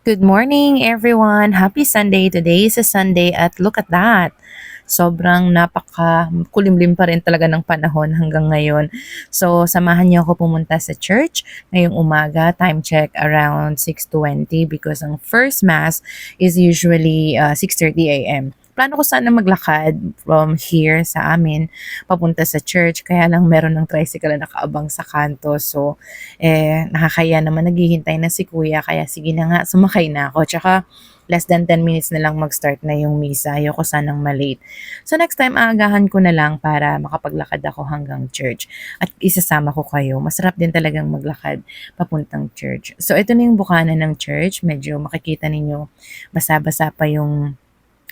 Good morning, everyone. Happy Sunday. Today is a Sunday at look at that. Sobrang napaka-kulimlim pa rin talaga ng panahon hanggang ngayon. So, samahan niyo ako pumunta sa church ngayong umaga. Time check around 6:20 because ang first mass is usually 6:30 a.m. Plano ko sana maglakad from here sa amin papunta sa church. Kaya lang meron ng tricycle na nakaabang sa kanto. So, nakakaya naman naghihintay na si kuya. Kaya sige na nga, sumakay na ako. Tsaka, less than 10 minutes na lang mag-start na yung misa. Ayoko sanang malate. So next time, aagahan ko na lang para makapaglakad ako hanggang church. At isasama ko kayo. Masarap din talagang maglakad papuntang church. So ito na yung bukana ng church. Medyo makikita ninyo basa-basa pa yung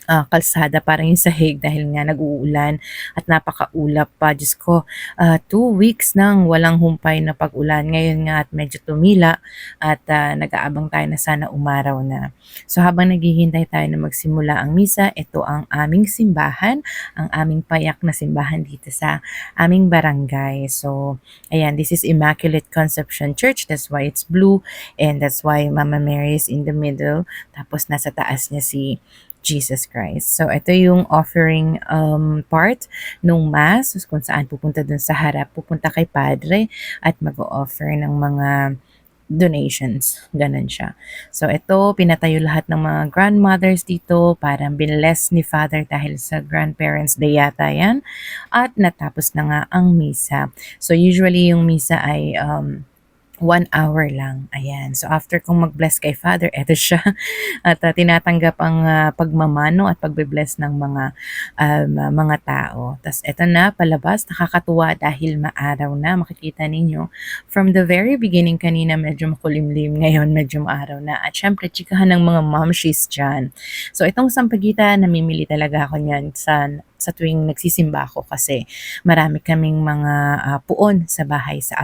kalsada, parang yung sahig dahil nga nag-uulan at napakaulap pa. Diyos ko, 2 weeks nang walang humpay na pag-ulan. Ngayon nga at medyo tumila at nag-aabang tayo na sana umaraw na. So habang naghihintay tayo na magsimula ang misa, ito ang aming simbahan, ang aming payak na simbahan dito sa aming barangay. So ayan, this is Immaculate Conception Church. That's why it's blue and that's why Mama Mary is in the middle. Tapos nasa taas niya si Jesus Christ. So, ito yung offering part nung Mass, kung saan pupunta dun sa harap, pupunta kay Padre at mag-o-offer ng mga donations. Ganun siya. So, ito, pinatayo lahat ng mga grandmothers dito, parang binless ni Father dahil sa Grandparents Day yata yan. At natapos na nga ang misa. So, usually yung misa ay 1 hour lang. Ayan. So, after kong mag-bless kay Father, eto siya. At tinatanggap ang pagmamano at pagbe-bless ng mga tao. Tapos, eto na, palabas. Nakakatuwa dahil maaraw na. Makikita ninyo. From the very beginning kanina, medyo makulimlim. Ngayon, medyo maaraw na. At syempre, chikahan ng mga momshies dyan. So, itong sampagita, namimili talaga ako niyan sa tuwing nagsisimba ako kasi marami kaming mga puon sa bahay sa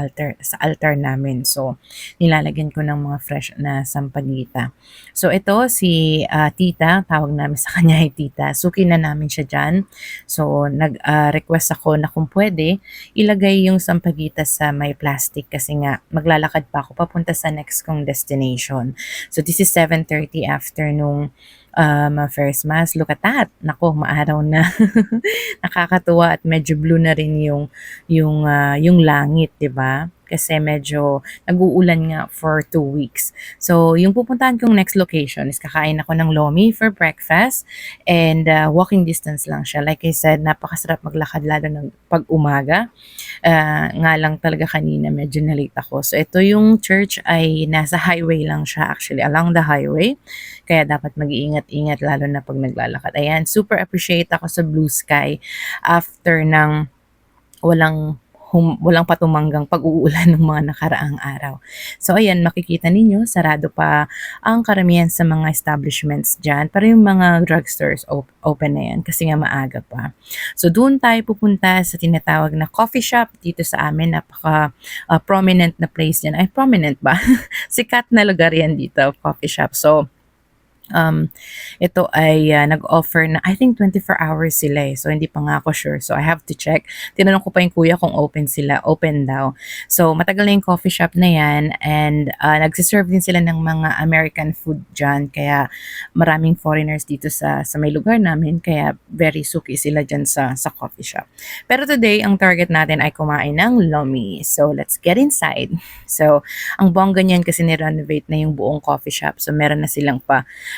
altar namin. So nilalagyan ko ng mga fresh na sampagita. So ito si tita, tawag namin sa kanya ay tita. Suki na namin siya diyan. So nag-request ako na kung pwede ilagay yung sampagita sa may plastic kasi nga maglalakad pa ako papunta sa next kong destination. So this is 7:30 after nung first mass. Look at that. Nako, maaraw na. Nakakatuwa at medyo blue na rin yung langit, 'di ba? Kasi medyo nag-uulan nga for 2 weeks. So, yung pupuntahan kong next location is kakain ako ng lomi for breakfast and walking distance lang siya. Like I said, napakasarap maglakad lalo ng pag-umaga. Nga lang talaga kanina medyo na-late ako. So, ito yung church ay nasa highway lang siya actually, along the highway. Kaya dapat mag-iingat-ingat lalo na pag naglalakad. Ayan, super appreciate ako sa blue sky after ng walang patumanggang pag-uulan ng mga nakaraang araw. So ayan, makikita ninyo, sarado pa ang karamihan sa mga establishments dyan. Pero yung mga drugstores open na yan kasi nga maaga pa. So doon tayo pupunta sa tinatawag na coffee shop dito sa amin. Napaka prominent na place yan. Ay, prominent ba? Sikat na lugar yan dito, coffee shop. So ito ay nag-offer na I think 24 hours sila so hindi pa nga ako sure, so I have to check. Tinanong ko pa yung kuya kung open daw. So matagal na yung coffee shop na yan and nagsiserve din sila ng mga American food dyan, kaya maraming foreigners dito sa may lugar namin, kaya very suki sila dyan sa coffee shop. Pero today ang target natin ay kumain ng lomi, so let's get inside. So ang bongga niyan kasi ni-renovate na yung buong coffee shop, so meron na silang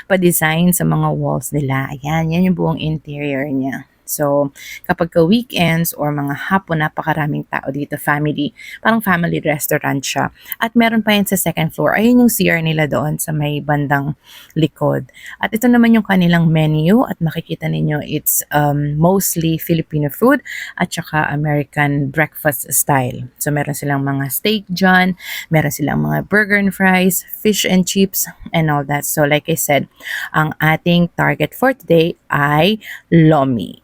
pa-design sa mga walls nila. Ayan, yan yung buong interior niya. So, kapag ka weekends or mga hapon, napakaraming tao dito, parang family restaurant siya. At meron pa yan sa second floor. Ayun yung CR nila doon sa may bandang likod. At ito naman yung kanilang menu at makikita ninyo it's mostly Filipino food at saka American breakfast style. So, meron silang mga steak dyan, meron silang mga burger and fries, fish and chips, and all that. So, like I said, ang ating target for today ay lomi.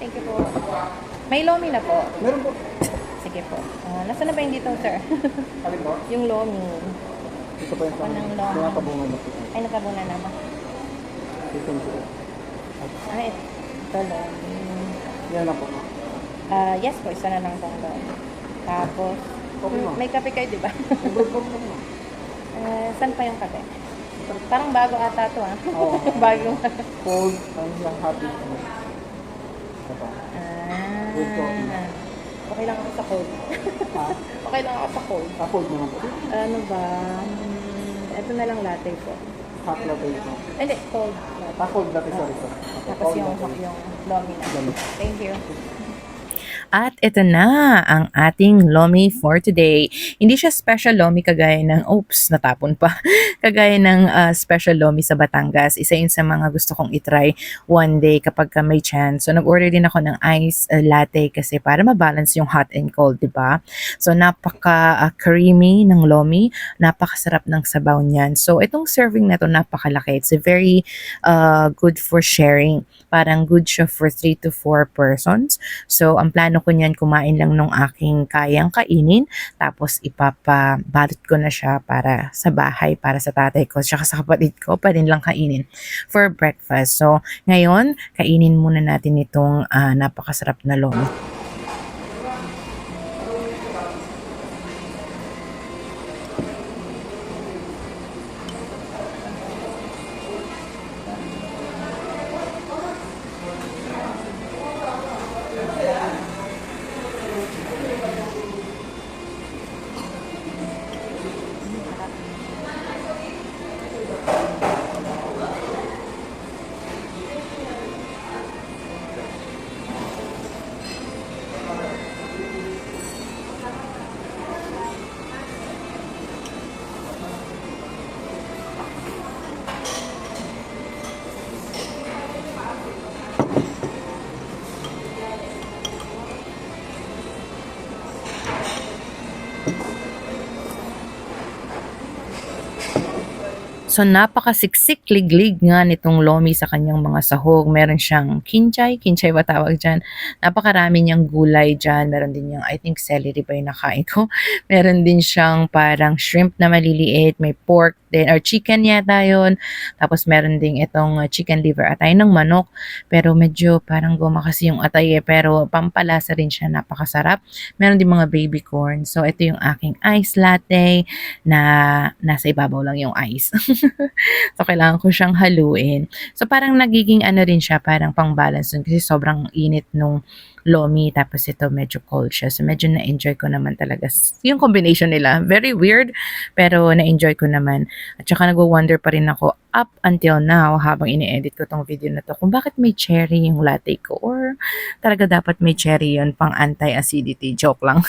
Thank you po. May lomi na po. Meron po. Sige po. Nasaan na ba yung dito, sir? Alin po? Yung lomi. Ito pa yung Ng lomi. nakabungan na po. Ay, nakabuna naman. Ito po. Ay, ito lomi. Yan na po. Yes po, isa na lang pong lomi. Tapos, Okay, ma'am. may kape kayo, di ba? Meron po po. Saan pa yung kape? Parang bago ata to ah. Oo. Bago. Cold, ano yung happy. Ito. With coffee. Ah. Okay lang ako sa cold. Ha? Okay lang ako sa cold. Cold naman po. Ano ba? Ito na lang latte ko. Hot latte ito. Hindi, cold. Latte. Cold latte, sorry. Tapos yung lomi na. Thank you. At ito na ang ating lomi for today. Hindi siya special lomi kagaya ng, oops, natapon pa. Kagaya ng special lomi sa Batangas. Isa yun sa mga gusto kong itry one day kapag may chance. So nag-order din ako ng ice latte kasi para mabalance yung hot and cold, di ba? So napaka-creamy ng lomi. Napakasarap ng sabaw niyan. So itong serving na to napakalaki. It's a very good for sharing. Parang good siya for 3 to 4 persons. So ang plano ko niyan, kumain lang nung aking kayang kainin, tapos ipapabalot ko na siya para sa bahay, para sa tatay ko, tsaka sa kapatid ko, pa rin lang kainin for breakfast. So, ngayon, kainin muna natin itong napakasarap na lomi. So napakasiksik liglig nga nitong lomi sa kanyang mga sahog. Meron siyang kinchay ba tawag dyan? Napakarami niyang gulay dyan. Meron din yung, I think celery ba yung nakain ko? Meron din siyang parang shrimp na maliliit. May pork din, or chicken yata yun. Tapos meron din itong chicken liver, atay ng manok. Pero medyo parang goma kasi yung atay pero pampalasa rin siya, napakasarap. Meron din mga baby corn. So ito yung aking ice latte na nasa ibabaw lang yung ice. So, kailangan ko siyang haluin. So, parang nagiging ano rin siya, parang pang-balance dun kasi sobrang init nung lomi, tapos ito medyo cold siya. So, medyo na-enjoy ko naman talaga yung combination nila. Very weird, pero na-enjoy ko naman. At saka nagwo-wonder pa rin ako up until now habang ini-edit ko tong video na to kung bakit may cherry yung latte ko or talaga dapat may cherry yun pang anti-acidity. Joke lang.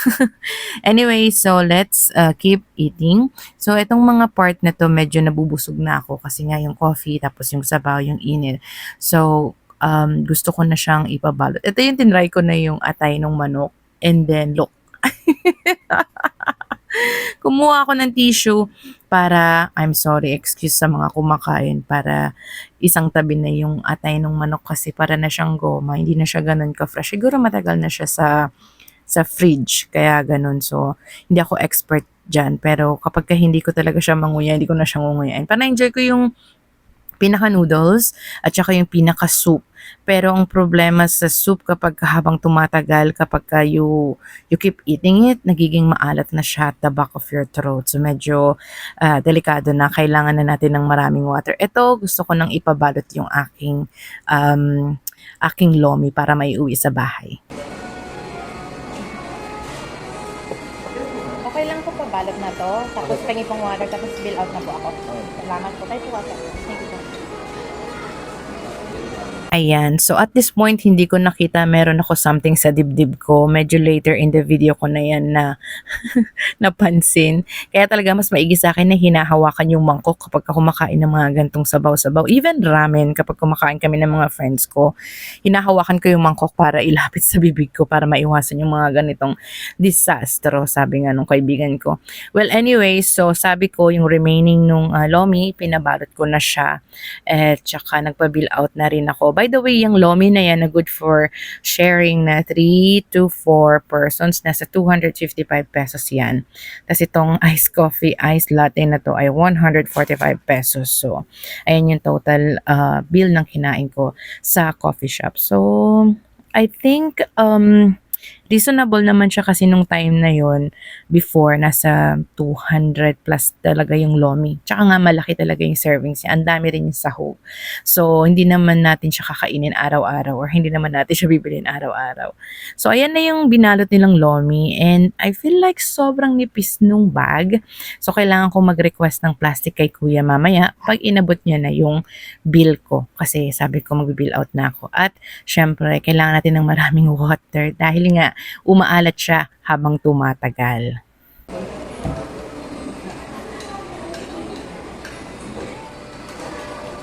Anyway, so let's keep eating. So itong mga part na to medyo nabubusog na ako kasi nga yung coffee tapos yung sabaw, yung init. So gusto ko na siyang ipabalot. Ito yung tinry ko na yung atay ng manok and then look. Kumuha ako ng tissue para, I'm sorry, excuse sa mga kumakain, para isang tabi na yung atay ng manok kasi para na siyang goma, hindi na siya ganun ka-fresh. Siguro matagal na siya sa fridge, kaya ganun. So, hindi ako expert dyan, pero kapag hindi ko talaga siya manguya, hindi ko na siya ngunguyain. Para enjoy ko yung pinaka-noodles at saka yung pinaka-soup. Pero ang problema sa soup kapag habang tumatagal, kapag you keep eating it, nagiging maalat na siya at the back of your throat. So medyo delikado na. Kailangan na natin ng maraming water. Ito, gusto ko nang ipabalot yung aking lomi para maiuwi sa bahay. Okay lang po pabalot na to. Tapos pengi pong water, tapos spill out na po ako. Salamat po. Tayo po water. Thank you po. Ayan. So, at this point, hindi ko nakita meron ako something sa dibdib ko. Medyo later in the video ko na yan na napansin. Kaya talaga mas maigi sa akin na hinahawakan yung mangkok kapag kumakain ng mga gantong sabaw-sabaw. Even ramen, kapag kumakain kami ng mga friends ko, hinahawakan ko yung mangkok para ilapit sa bibig ko para maiwasan yung mga ganitong disastro, sabi nga nung kaibigan ko. Well, anyway, so sabi ko yung remaining nung lomi, pinabalot ko na siya. At saka nagpa-bill out na rin ako. By the way, yung lomi na yan na good for sharing na 3 to 4 persons, nasa 255 pesos yan. Tapos itong iced coffee, iced latte na to ay 145 pesos. So, ayan yung total bill ng kinain ko sa coffee shop. So, I think Reasonable naman siya kasi nung time na yon before nasa 200 plus talaga yung lomi. Tsaka nga malaki talaga yung servings niya. Ang dami rin yung sahog. So, hindi naman natin siya kakainin araw-araw or hindi naman natin siya bibilin araw-araw. So, ayan na yung binalot nilang lomi and I feel like sobrang nipis nung bag. So, kailangan ko mag-request ng plastic kay kuya mamaya pag inabot niya na yung bill ko. Kasi sabi ko mag-bill out na ako. At syempre, kailangan natin ng maraming water dahil nga umaalat siya habang tumatagal.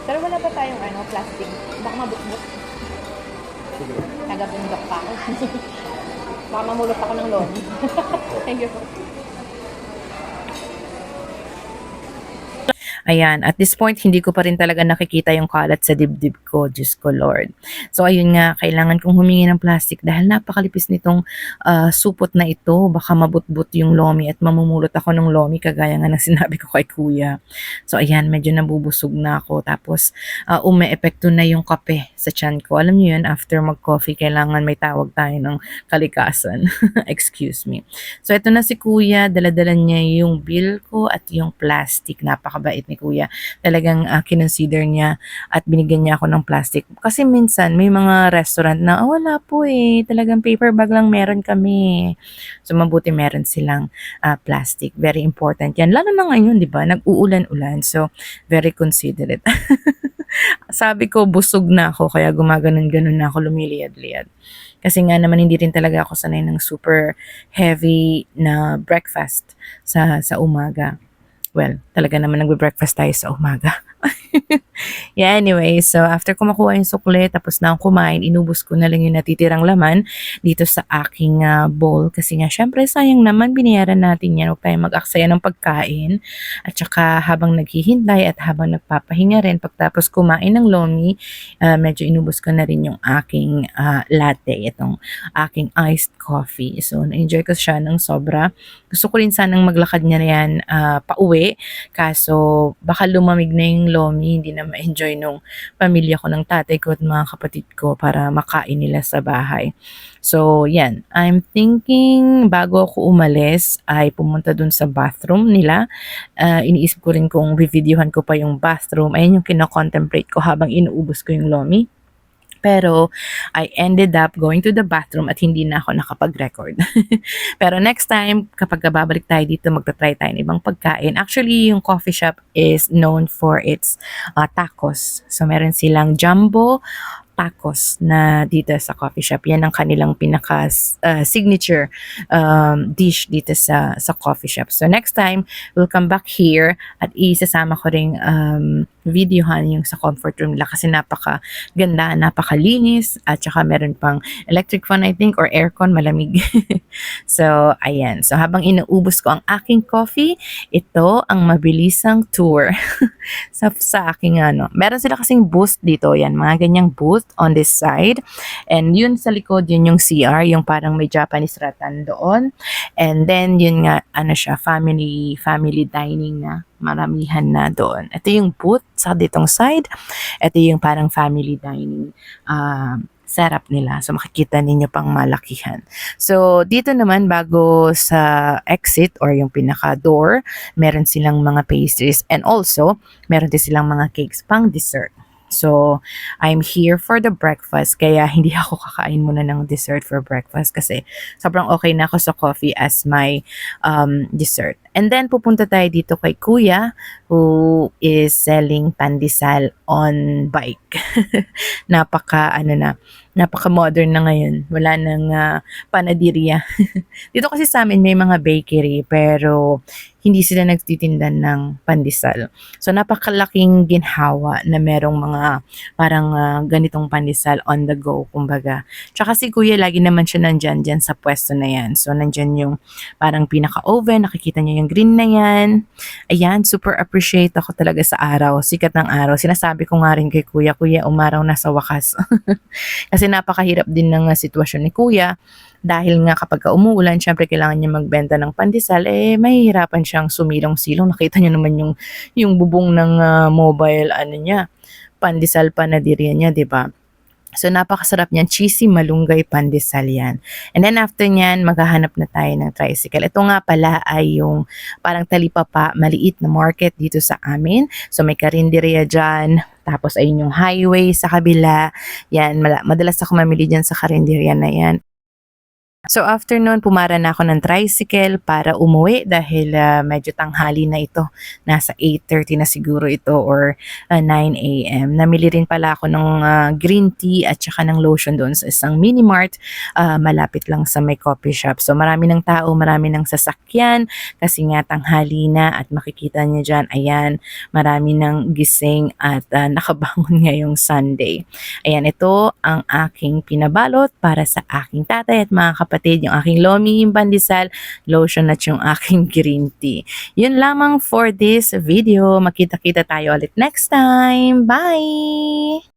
Pero wala ba tayong plastic? Baka mabukbuk. Sige. Taga-bundok pa ako. Baka mamulot ako ng lomi. Thank you po. Ayan, at this point, hindi ko pa rin talaga nakikita yung kalat sa dibdib ko. Diyos ko, Lord. So, ayun nga, kailangan kong humingi ng plastic dahil napakalipis nitong supot na ito. Baka mabutbut yung lomi at mamumulot ako ng lomi kagaya nga ng sinabi ko kay kuya. So, ayan, medyo nabubusog na ako. Tapos, ume-epekto na yung kape sa tiyan ko. Alam niyo yun, after mag-coffee, kailangan may tawag tayo ng kalikasan. Excuse me. So, ito na si kuya. Daladala niya yung bill ko at yung plastic. Napakabait ni kuya. Talagang kinonsider niya at binigyan niya ako ng plastic. Kasi minsan may mga restaurant na wala po talagang paper bag lang meron kami. So mabuti meron silang plastic. Very important yan. Lalo na ngayon, di ba? Nag-uulan-ulan. So very considerate. Sabi ko, busog na ako kaya gumaganon-ganon na ako, lumiliyad-liyad. Kasi nga naman hindi rin talaga ako sanay ng super heavy na breakfast sa umaga. Well, talaga naman nagbe-breakfast tayo sa umaga. Yeah, anyway, so after ko makuha yung sukle, tapos na akong kumain, inubos ko na lang yung natitirang laman dito sa aking bowl. Kasi nga, syempre, sayang naman, binayaran natin yan. Huwag tayong mag-aksaya ng pagkain. At saka, habang naghihintay at habang nagpapahinga rin, pagtapos kumain ng lomi, medyo inubos ko na rin yung aking latte, itong aking iced coffee. So, na-enjoy ko siya ng sobra. Gusto ko rin sanang maglakad niya yan pauwi. Kaso, baka lumamig na yung lomi, hindi na ma-enjoy nung pamilya ko, ng tatay ko at mga kapatid ko para makain nila sa bahay. So, yan. I'm thinking, bago ako umalis, ay pumunta dun sa bathroom nila. Iniisip ko rin kung videohan ko pa yung bathroom. Ayan yung kino-contemplate ko habang inuubos ko yung lomi. Pero I ended up going to the bathroom at hindi na ako nakapag-record. Pero next time, kapag babalik tayo dito, magta-try tayo ng ibang pagkain. Actually, yung coffee shop is known for its tacos. So, meron silang jumbo tacos na dito sa coffee shop. Yan ang kanilang pinaka signature dish dito sa coffee shop. So next time, we'll come back here at isasama ko ring videohan yung sa comfort room nila kasi napaka-ganda, napakalinis at saka meron pang electric fan I think or aircon, malamig. So ayan. So habang inuubos ko ang aking coffee, ito ang mabilisang tour sa aking meron sila kasing booth dito, yan, mga ganyang booth on this side. And yun sa likod, yun yung CR, yung parang may Japanese rattan doon. And then yun nga, siya, family dining na, maramihan na doon. Ito yung booth sa ditong side. Ito yung parang family dining setup nila. So, makikita ninyo pang malakihan. So, dito naman, bago sa exit or yung pinaka-door, meron silang mga pastries and also, meron din silang mga cakes pang dessert. So, I'm here for the breakfast kaya hindi ako kakain muna ng dessert for breakfast kasi sobrang okay na ako sa coffee as my dessert. And then, pupunta tayo dito kay Kuya who is selling pandesal on bike. Napaka-modern na ngayon. Wala nang panaderia. Dito kasi sa amin may mga bakery pero hindi sila nagtitinda ng pandesal. So, napakalaking ginhawa na merong mga parang ganitong pandesal on the go, kumbaga. Tsaka si Kuya, lagi naman siya nandyan dyan sa pwesto na yan. So, nandyan yung parang pinaka-oven, nakikita niyo yung green na yan. Ayan, super appreciate ako talaga sa araw, sikat ng araw. Sinasabi ko nga rin kay Kuya, umaraw na sa wakas. Kasi napakahirap din ng sitwasyon ni Kuya. Dahil nga kapag umuulan, syempre kailangan niya magbenta ng pandesal, mahihirapan siyang sumilong-silong. Nakita niyo naman yung bubong ng mobile, niya, pandesal panaderia niya, di ba? So, napakasarap niyan. Cheesy malunggay pandesal yan. And then after niyan, maghahanap na tayo ng tricycle. Ito nga pala ay yung parang talipapa, maliit na market dito sa amin. So, may karinderya dyan. Tapos, ayun yung highway sa kabila. Yan, madalas ako mamili dyan sa karinderya na yan. So after nun, pumara na ako ng tricycle para umuwi dahil medyo tanghali na ito. Nasa 8:30 na siguro ito or 9 a.m. Namili rin pala ako ng green tea at saka ng lotion doon sa isang mini mart malapit lang sa may coffee shop. So marami ng tao, marami ng sasakyan kasi nga tanghali na at makikita niyo dyan, ayan, marami ng gising at nakabangon ngayong Sunday. Ayan, ito ang aking pinabalot para sa aking tatay at mga kapatid, yung aking lomi, yung pandesal, lotion at yung aking green tea. Yun lamang for this video. Makita-kita tayo ulit next time. Bye!